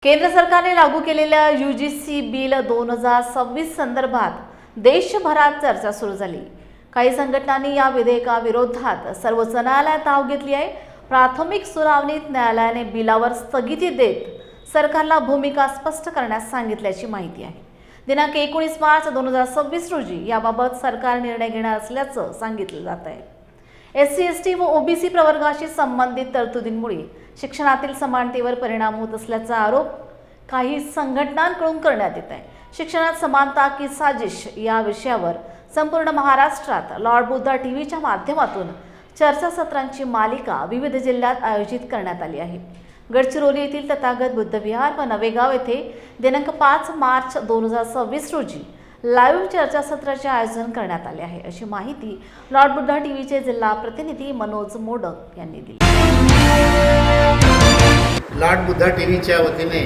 केंद्र सरकारने लागू केलेल्या यूजीसी बिल 2026 संदर्भात देशभरात चर्चा सुरू झाली। काही संघटनांनी या विधेयकाविरोधात सर्वोच्च न्यायालयात धाव घेतली आहे। प्राथमिक सुनावणीत न्यायालयाने बिलावर स्थगिती देत सरकारला भूमिका स्पष्ट करण्यास सांगितल्याची माहिती आहे। दिनांक 19 मार्च 2026 रोजी याबाबत सरकार निर्णय घेणार असल्याचं सांगितलं जात आहे। एससी, एसटी व ओबीसी प्रवर्गाशी संबंधित तरतुदींमुळे शिक्षणातील समानतेवर परिणाम होत असल्याचा आरोप काही संघटनांकडून करण्यात येत आहे। शिक्षणात समानता की साजिश या विषयावर संपूर्ण महाराष्ट्रात लॉर्ड बुद्धा टीव्हीच्या माध्यमातून चर्चासत्रांची मालिका विविध जिल्ह्यात आयोजित करण्यात आली आहे। गडचिरोली येथील तथागत बुद्ध विहार व नवेगाव येथे दिनांक 5 मार्च 2026 रोजी लाईव्ह चर्चासत्राचे आयोजन करण्यात आले आहे, अशी माहिती लॉर्ड बुद्धा टीव्हीचे जिल्हा प्रतिनिधी मनोज मोडक यांनी दिली। लॉर्ड बुद्धा टीव्हीच्या वतीने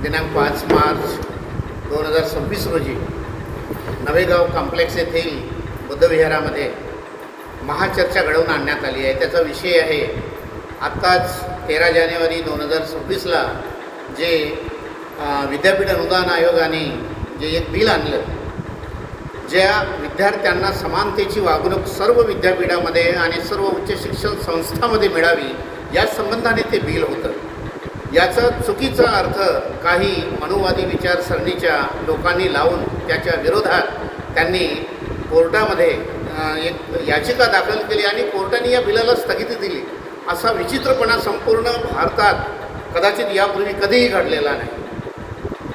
दिनांक 5 मार्च 2026 रोजी नवेगाव कॉम्प्लेक्स येथील बुद्धविहारामध्ये महाचर्चा घडवून आणण्यात आली आहे। त्याचा विषय आहे आत्ताच 13 जानेवारी 2026ला जे विद्यापीठ अनुदान आयोगाने जे एक बिल आणलं, ज्या विद्यार्थ्यांना समानतेची वागणूक सर्व विद्यापीठामध्ये आणि सर्व उच्च शिक्षण संस्थांमध्ये मिळावी या संबंधाने ते बिल होतं। याचा चुकीचा अर्थ काही मनुवादी विचारसरणीच्या लोकांनी लावून त्याच्या विरोधात त्यांनी कोर्टामध्ये एक याचिका दाखल केली आणि कोर्टाने या बिलाला स्थगिती दिली। असा विचित्रपणा संपूर्ण भारतात कदाचित यापूर्वी कधीही घडलेला नाही।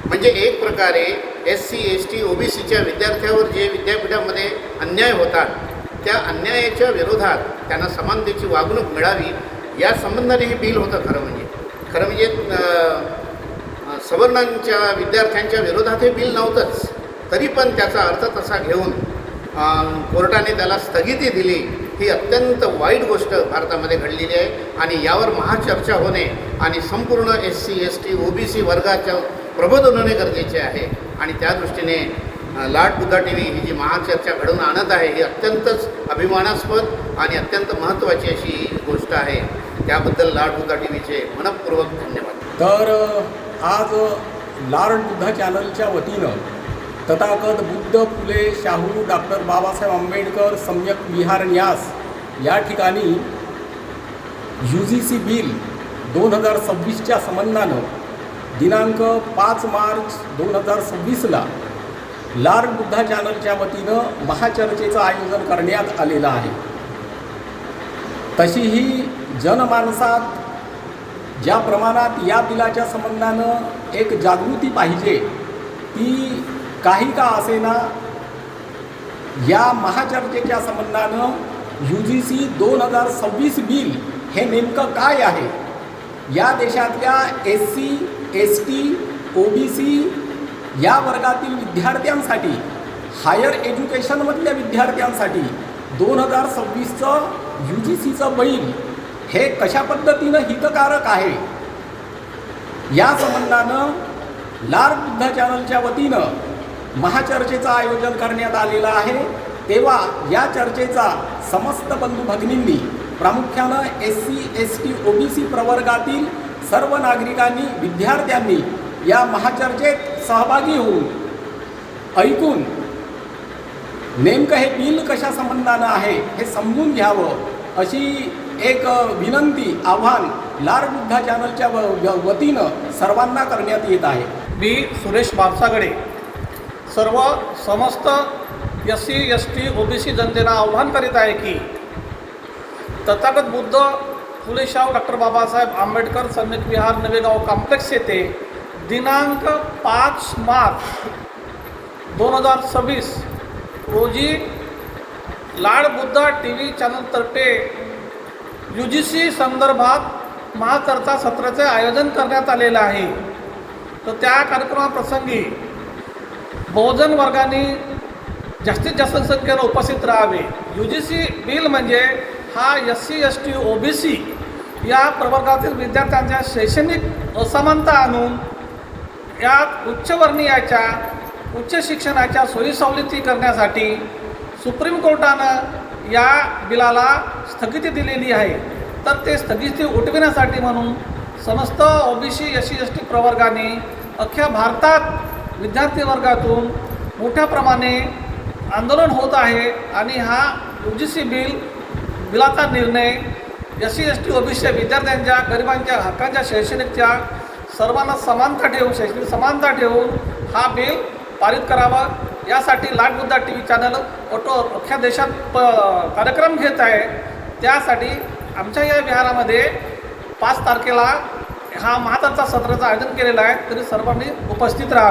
म्हणजे एक प्रकारे एससी, एसटी, ओबीसीच्या विद्यार्थ्यावर जे विद्यापीठामध्ये अन्याय होतात त्या अन्यायाच्या विरोधात त्यांना समानतेची वागणूक मिळावी या संबंधाने हे बिल होतं। खरं म्हणजे सवर्णांच्या विद्यार्थ्यांच्या विरोधात हे बिल नव्हतंच, तरी पण त्याचा अर्थ तसा घेऊन कोर्टाने त्याला स्थगिती दिली। ही अत्यंत वाईट गोष्ट भारतामध्ये घडलेली आहे आणि यावर महाचर्चा होणे आणि संपूर्ण एससी, एसटी, ओबीसी वर्गाच्या प्रबोधन होणे गरजेचे आहे आणि त्या दृष्टीने लॉर्ड बुद्धा टीव्ही ही जी महाचर्चा घडवून आणत आहे ही अत्यंतच अभिमानास्पद आणि अत्यंत महत्त्वाची अशी गोष्ट आहे। त्याबद्दल लॉर्ड बुद्धा टीव्हीचे मनपूर्वक धन्यवाद। तर आज लॉर्ड बुद्धा चॅनलच्या वतीनं तथागत बुद्ध फुले शाहू डॉक्टर बाबासाहेब आंबेडकर सम्यक विहार न्यास या ठिकाणी यूजीसी बिल 2026च्या संबंधानं दिनांक 5 मार्च 2026ला लॉर्ड बुद्धा चॅनलच्या वतीनं महाचर्चेचं आयोजन करण्यात आलेलं आहे। तशीही जनमानसात ज्या प्रमाणात या बिलाच्या संबंधानं एक जागृती पाहिजे ती काही का असेना या महाचर्चेच्या संबंधानं यूजीसी 2026 बिल हे नेमकं काय आहे, या देशातल्या एससी, एसटी, ओबीसी या वर्गातील विद्यार्थ्यांसाठी, हायर एज्युकेशनमधल्या विद्यार्थ्यांसाठी 2026चं यूजीसीचं बिल हे कशा पद्धतीनं हितकारक आहे या संबंधानं लॉर्ड बुद्धा चॅनलच्या वतीनं महाचर्चेचं आयोजन करण्यात आलेलं आहे। तेव्हा या चर्चेचा समस्त बंधू भगिनींनी, प्रामुख्यानं एससी, एसटी, ओबीसी प्रवर्गातील सर्व नागरिकांनी, विद्यार्थ्यांनी या महाचर्चेत सहभागी होऊन ऐकून नेमकं हे बिल कशा संबंधानं आहे हे समजून घ्यावं अशी एक विनंती, आव्हान लॉर्ड बुद्धा चॅनलच्या वतीनं सर्वांना करण्यात येत आहे। मी सुरेश बापसागडे समस्त एससी, एसटी, ओबीसी जनतेला आव्हान करीत आहे की तथागत बुद्ध फुले शाहू डॉक्टर बाबासाहेब आंबेडकर सम्यक विहार नवेगाव कॉम्प्लेक्स येथे दिनांक 5 मार्च 2026 रोजी लॉर्ड बुद्धा टीव्ही चॅनलतर्फे यूजीसी संदर्भात महाचर्चा सत्राचे आयोजन करण्यात आलेलं आहे। तर त्या कार्यक्रमाप्रसंगी बहुजन वर्गाने जास्तीत जास्त संख्येनं उपस्थित राहावे। यूजीसी बिल म्हणजे हा एससी, एसटी, ओबीसी या प्रवर्गातील विद्यार्थ्यांच्या शैक्षणिक असमानता आणून यात उच्चवर्णीयाच्या उच्च शिक्षणाच्या सोयीसवलती करण्यासाठी सुप्रीम कोर्टानं या बिलाला स्थगिती दिलेली आहे। तर ते स्थगिती उठविण्यासाठी म्हणून समस्त OBC SC ST प्रवर्गाने अख्ख्या भारतात विद्यार्थी वर्गातून मोठ्या प्रमाणे आंदोलन होत आहे आणि हा UGC बिलाचा निर्णय SC ST OBC विद्यार्थ्यांच्या गरिबांच्या हक्कांच्या शैक्षणिकच्या सर्वांना समानता ठेवून शैक्षणिक समानता ठेवून हा बिल पारित करावा यासाठी लाट मुद्दा TV चॅनल अख्ख्या देशात कार्यक्रम घेत आहे. त्यासाठी आमच्या या विहारामध्ये 5 तारखेला हा महाचर्चा सत्राचं आयोजन केलेलं आहे. तरी सर्वांनी उपस्थित राहावे.